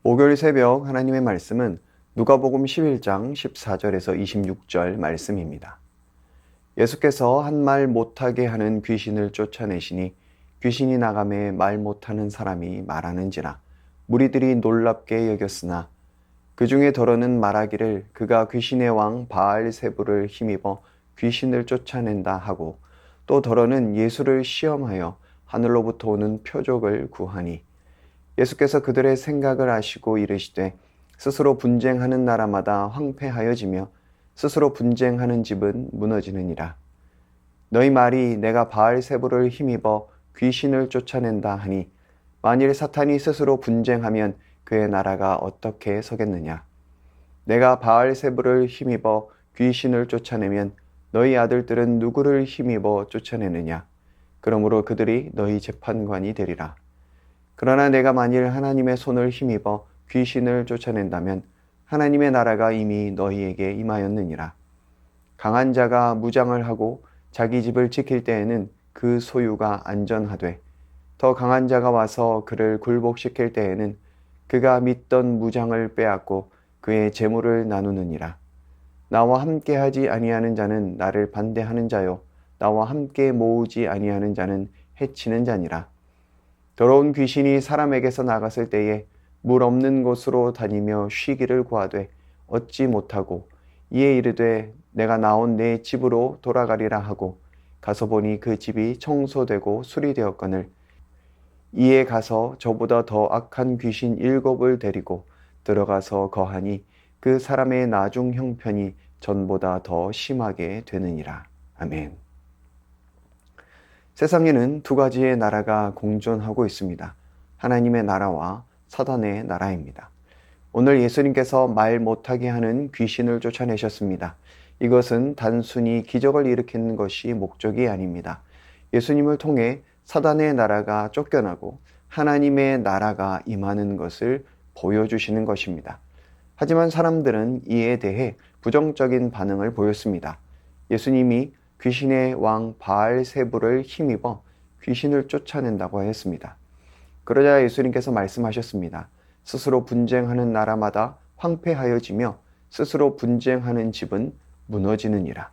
목요일 새벽 하나님의 말씀은 누가복음 11장 14절에서 26절 말씀입니다. 예수께서 한 말 못하게 하는 귀신을 쫓아내시니 귀신이 나가매 말 못하는 사람이 말하는지라 무리들이 놀랍게 여겼으나 그 중에 더러는 말하기를 그가 귀신의 왕 바알세불을 힘입어 귀신을 쫓아낸다 하고 또 더러는 예수를 시험하여 하늘로부터 오는 표적을 구하니 예수께서 그들의 생각을 아시고 이르시되 스스로 분쟁하는 나라마다 황폐하여지며 스스로 분쟁하는 집은 무너지느니라. 너희 말이 내가 바알세불을 힘입어 귀신을 쫓아낸다 하니 만일 사탄이 스스로 분쟁하면 그의 나라가 어떻게 서겠느냐. 내가 바알세불을 힘입어 귀신을 쫓아내면 너희 아들들은 누구를 힘입어 쫓아내느냐. 그러므로 그들이 너희 재판관이 되리라. 그러나 내가 만일 하나님의 손을 힘입어 귀신을 쫓아낸다면 하나님의 나라가 이미 너희에게 임하였느니라. 강한 자가 무장을 하고 자기 집을 지킬 때에는 그 소유가 안전하되 더 강한 자가 와서 그를 굴복시킬 때에는 그가 믿던 무장을 빼앗고 그의 재물을 나누느니라. 나와 함께하지 아니하는 자는 나를 반대하는 자요 나와 함께 모으지 아니하는 자는 해치는 자니라. 더러운 귀신이 사람에게서 나갔을 때에 물 없는 곳으로 다니며 쉬기를 구하되 얻지 못하고 이에 이르되 내가 나온 내 집으로 돌아가리라 하고 가서 보니 그 집이 청소되고 수리되었거늘 이에 가서 저보다 더 악한 귀신 7을 데리고 들어가서 거하니 그 사람의 나중 형편이 전보다 더 심하게 되느니라. 아멘. 세상에는 두 가지의 나라가 공존하고 있습니다. 하나님의 나라와 사단의 나라입니다. 오늘 예수님께서 말 못하게 하는 귀신을 쫓아내셨습니다. 이것은 단순히 기적을 일으키는 것이 목적이 아닙니다. 예수님을 통해 사단의 나라가 쫓겨나고 하나님의 나라가 임하는 것을 보여주시는 것입니다. 하지만 사람들은 이에 대해 부정적인 반응을 보였습니다. 예수님이 귀신의 왕 바알세불을 힘입어 귀신을 쫓아낸다고 했습니다. 그러자 예수님께서 말씀하셨습니다. 스스로 분쟁하는 나라마다 황폐하여지며 스스로 분쟁하는 집은 무너지느니라.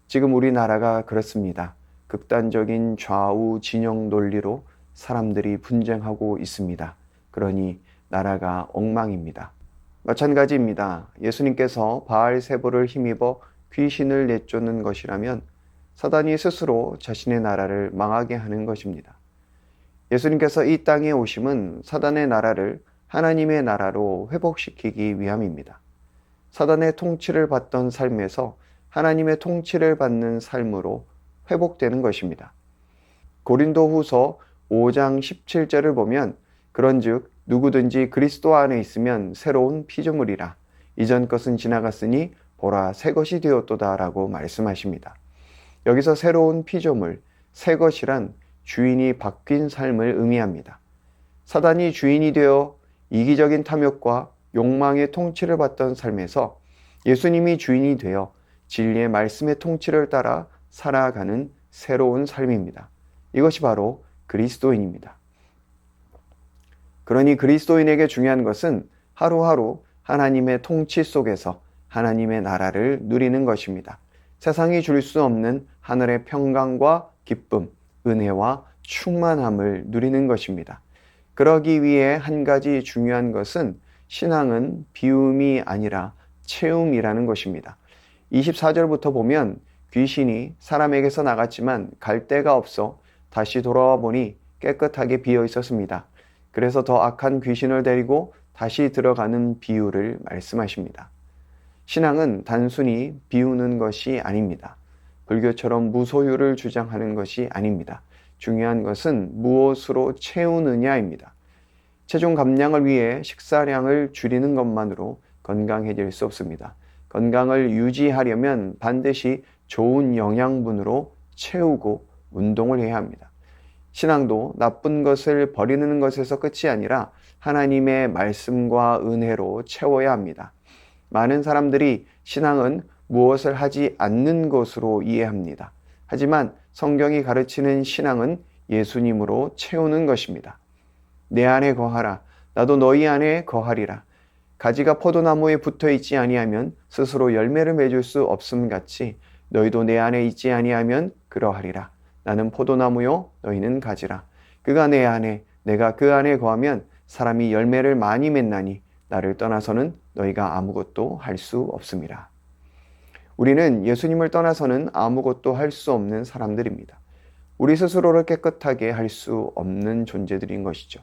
지금 우리나라가 그렇습니다. 극단적인 좌우 진영 논리로 사람들이 분쟁하고 있습니다. 그러니 나라가 엉망입니다. 마찬가지입니다. 예수님께서 바알세불을 힘입어 귀신을 내쫓는 것이라면 사단이 스스로 자신의 나라를 망하게 하는 것입니다. 예수님께서 이 땅에 오심은 사단의 나라를 하나님의 나라로 회복시키기 위함입니다. 사단의 통치를 받던 삶에서 하나님의 통치를 받는 삶으로 회복되는 것입니다. 고린도후서 5장 17절을 보면 그런즉 누구든지 그리스도 안에 있으면 새로운 피조물이라 이전 것은 지나갔으니 보라 새 것이 되었도다 라고 말씀하십니다. 여기서 새로운 피조물, 새 것이란 주인이 바뀐 삶을 의미합니다. 사단이 주인이 되어 이기적인 탐욕과 욕망의 통치를 받던 삶에서 예수님이 주인이 되어 진리의 말씀의 통치를 따라 살아가는 새로운 삶입니다. 이것이 바로 그리스도인입니다. 그러니 그리스도인에게 중요한 것은 하루하루 하나님의 통치 속에서 하나님의 나라를 누리는 것입니다. 세상이 줄 수 없는 하늘의 평강과 기쁨, 은혜와 충만함을 누리는 것입니다. 그러기 위해 한 가지 중요한 것은 신앙은 비움이 아니라 채움이라는 것입니다. 24절부터 보면 귀신이 사람에게서 나갔지만 갈 데가 없어 다시 돌아와 보니 깨끗하게 비어 있었습니다. 그래서 더 악한 귀신을 데리고 다시 들어가는 비유를 말씀하십니다. 신앙은 단순히 비우는 것이 아닙니다. 불교처럼 무소유를 주장하는 것이 아닙니다. 중요한 것은 무엇으로 채우느냐입니다. 체중 감량을 위해 식사량을 줄이는 것만으로 건강해질 수 없습니다. 건강을 유지하려면 반드시 좋은 영양분으로 채우고 운동을 해야 합니다. 신앙도 나쁜 것을 버리는 것에서 끝이 아니라 하나님의 말씀과 은혜로 채워야 합니다. 많은 사람들이 신앙은 무엇을 하지 않는 것으로 이해합니다. 하지만 성경이 가르치는 신앙은 예수님으로 채우는 것입니다. 내 안에 거하라. 나도 너희 안에 거하리라. 가지가 포도나무에 붙어 있지 아니하면 스스로 열매를 맺을 수 없음 같이 너희도 내 안에 있지 아니하면 그러하리라. 나는 포도나무요 너희는 가지라. 그가 내 안에 내가 그 안에 거하면 사람이 열매를 많이 맺나니 나를 떠나서는 너희가 아무것도 할 수 없음이라. 우리는 예수님을 떠나서는 아무것도 할 수 없는 사람들입니다. 우리 스스로를 깨끗하게 할 수 없는 존재들인 것이죠.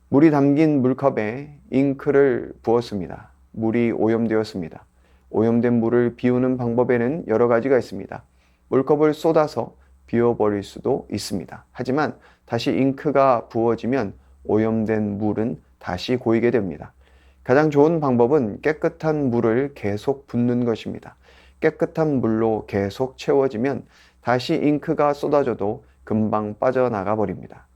물이 담긴 물컵에 잉크를 부었습니다. 물이 오염되었습니다. 오염된 물을 비우는 방법에는 여러 가지가 있습니다. 물컵을 쏟아서 비워버릴 수도 있습니다. 하지만 다시 잉크가 부어지면 오염된 물은 다시 고이게 됩니다. 가장 좋은 방법은 깨끗한 물을 계속 붓는 것입니다. 깨끗한 물로 계속 채워지면 다시 잉크가 쏟아져도 금방 빠져나가 버립니다.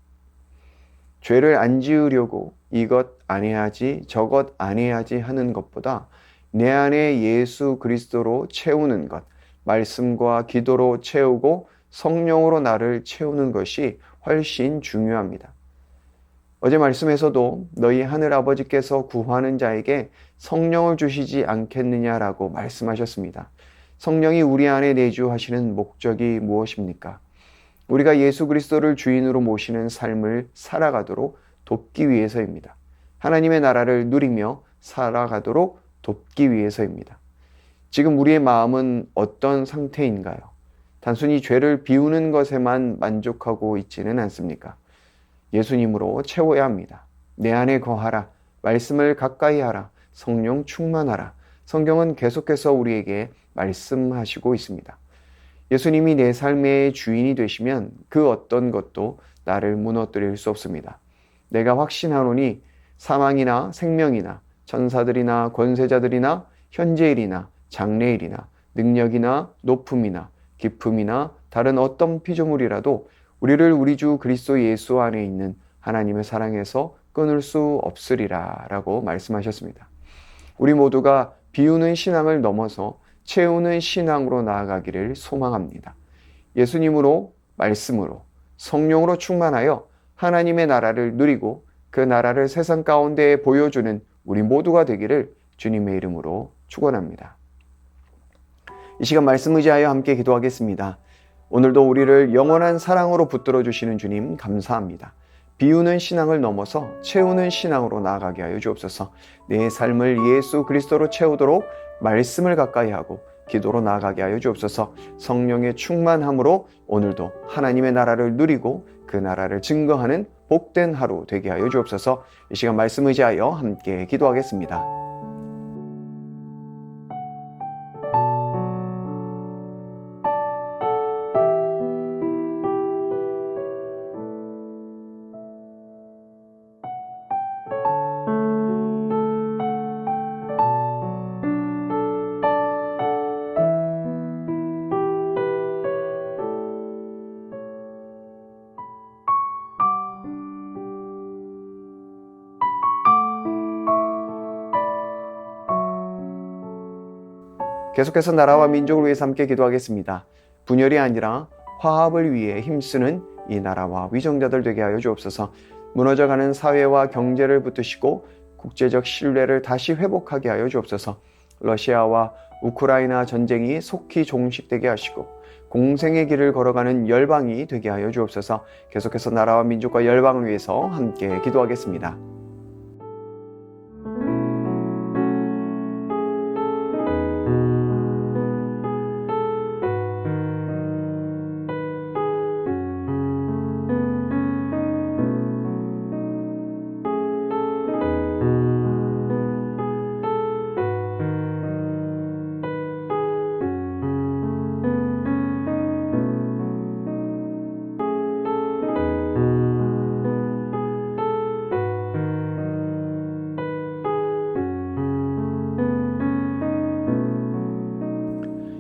죄를 안 지으려고 이것 안 해야지 저것 안 해야지 하는 것보다 내 안에 예수 그리스도로 채우는 것, 말씀과 기도로 채우고 성령으로 나를 채우는 것이 훨씬 중요합니다. 어제 말씀에서도 너희 하늘아버지께서 구하는 자에게 성령을 주시지 않겠느냐라고 말씀하셨습니다. 성령이 우리 안에 내주하시는 목적이 무엇입니까? 우리가 예수 그리스도를 주인으로 모시는 삶을 살아가도록 돕기 위해서입니다. 하나님의 나라를 누리며 살아가도록 돕기 위해서입니다. 지금 우리의 마음은 어떤 상태인가요? 단순히 죄를 비우는 것에만 만족하고 있지는 않습니까? 예수님으로 채워야 합니다. 내 안에 거하라. 말씀을 가까이 하라. 성령 충만하라. 성경은 계속해서 우리에게 말씀하시고 있습니다. 예수님이 내 삶의 주인이 되시면 그 어떤 것도 나를 무너뜨릴 수 없습니다. 내가 확신하노니 사망이나 생명이나 천사들이나 권세자들이나 현재일이나 장래일이나 능력이나 높음이나 깊음이나 다른 어떤 피조물이라도 우리를 우리 주 그리스도 예수 안에 있는 하나님의 사랑에서 끊을 수 없으리라 라고 말씀하셨습니다. 우리 모두가 비우는 신앙을 넘어서 채우는 신앙으로 나아가기를 소망합니다. 예수님으로, 말씀으로, 성령으로 충만하여 하나님의 나라를 누리고 그 나라를 세상 가운데 보여주는 우리 모두가 되기를 주님의 이름으로 축원합니다. 이 시간 말씀 의지하여 함께 기도하겠습니다. 오늘도 우리를 영원한 사랑으로 붙들어 주시는 주님 감사합니다. 비우는 신앙을 넘어서 채우는 신앙으로 나아가게 하여 주옵소서. 내 삶을 예수 그리스도로 채우도록 말씀을 가까이 하고 기도로 나아가게 하여 주옵소서. 성령의 충만함으로 오늘도 하나님의 나라를 누리고 그 나라를 증거하는 복된 하루 되게 하여 주옵소서. 이 시간 말씀 의지하여 함께 기도하겠습니다. 계속해서 나라와 민족을 위해서 함께 기도하겠습니다. 분열이 아니라 화합을 위해 힘쓰는 이 나라와 위정자들 되게 하여 주옵소서. 무너져가는 사회와 경제를 붙드시고 국제적 신뢰를 다시 회복하게 하여 주옵소서. 러시아와 우크라이나 전쟁이 속히 종식되게 하시고 공생의 길을 걸어가는 열방이 되게 하여 주옵소서. 계속해서 나라와 민족과 열방을 위해서 함께 기도하겠습니다.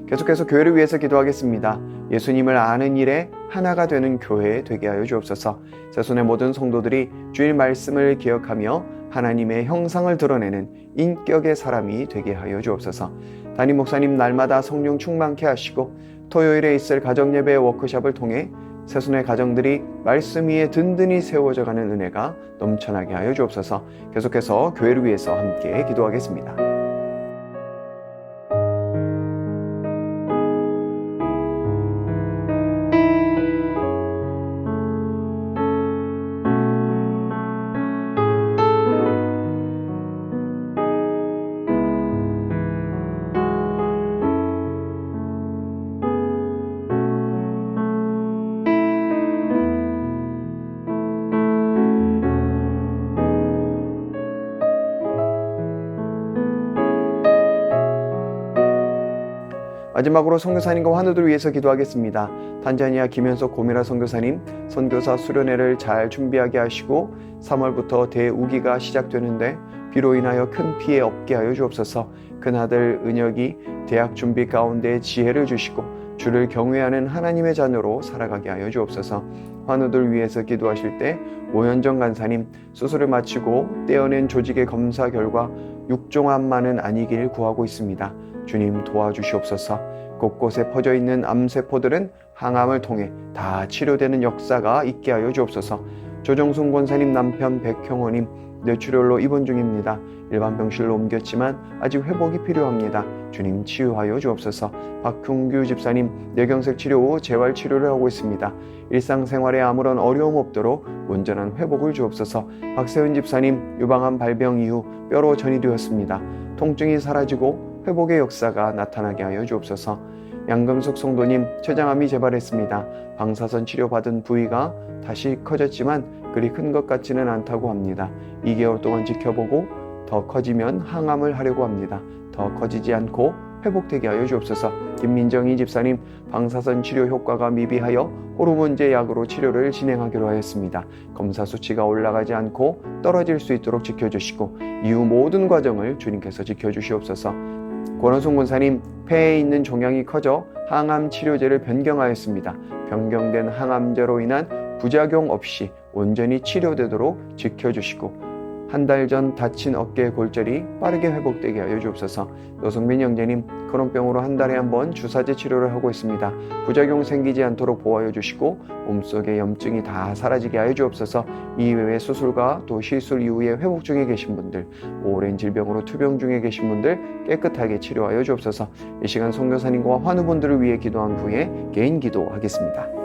계속해서 교회를 위해서 기도하겠습니다. 예수님을 아는 일에 하나가 되는 교회 되게 하여 주옵소서. 새손의 모든 성도들이 주일 말씀을 기억하며 하나님의 형상을 드러내는 인격의 사람이 되게 하여 주옵소서. 담임 목사님 날마다 성령 충만케 하시고 토요일에 있을 가정예배 워크숍을 통해 새손의 가정들이 말씀 위에 든든히 세워져가는 은혜가 넘쳐나게 하여 주옵소서. 계속해서 교회를 위해서 함께 기도하겠습니다. 마지막으로 선교사님과 환우들을 위해서 기도하겠습니다. 탄자니아 김현석 고미라 선교사님, 선교사 수련회를 잘 준비하게 하시고 3월부터 대우기가 시작되는데 비로 인하여 큰 피해 없게 하여 주옵소서. 큰아들 은혁이 대학 준비 가운데 지혜를 주시고 주를 경외하는 하나님의 자녀로 살아가게 하여 주옵소서. 환우들 위해서 기도하실 때 오현정 간사님, 수술을 마치고 떼어낸 조직의 검사 결과 육종암만은 아니길 구하고 있습니다. 주님 도와주시옵소서. 곳곳에 퍼져있는 암세포들은 항암을 통해 다 치료되는 역사가 있게 하여 주옵소서. 조정순 권사님 남편 백형호님, 뇌출혈로 입원 중입니다. 일반 병실로 옮겼지만 아직 회복이 필요합니다. 주님 치유하여 주옵소서. 박흉규 집사님, 뇌경색 치료 후 재활치료를 하고 있습니다. 일상생활에 아무런 어려움 없도록 온전한 회복을 주옵소서. 박세은 집사님, 유방암 발병 이후 뼈로 전이되었습니다. 통증이 사라지고 회복의 역사가 나타나게 하여 주옵소서. 양금숙 성도님, 췌장암이 재발했습니다. 방사선 치료받은 부위가 다시 커졌지만 그리 큰 것 같지는 않다고 합니다. 2개월 동안 지켜보고 더 커지면 항암을 하려고 합니다. 더 커지지 않고 회복되게 하여 주옵소서. 김민정희 집사님, 방사선 치료 효과가 미비하여 호르몬제 약으로 치료를 진행하기로 하였습니다. 검사 수치가 올라가지 않고 떨어질 수 있도록 지켜주시고 이후 모든 과정을 주님께서 지켜주시옵소서. 권원송 권사님, 폐에 있는 종양이 커져 항암 치료제를 변경하였습니다. 변경된 항암제로 인한 부작용 없이 온전히 치료되도록 지켜주시고 한 달 전 다친 어깨 골절이 빠르게 회복되게 하여 주옵소서. 노성민 형제님, 크론병으로 한 달에 한 번 주사제 치료를 하고 있습니다. 부작용 생기지 않도록 보호하여 주시고 몸속의 염증이 다 사라지게 하여 주옵소서. 이외에 수술과 또 시술 이후에 회복 중에 계신 분들, 오랜 질병으로 투병 중에 계신 분들 깨끗하게 치료하여 주옵소서. 이 시간 선교사님과 환우분들을 위해 기도한 후에 개인 기도하겠습니다.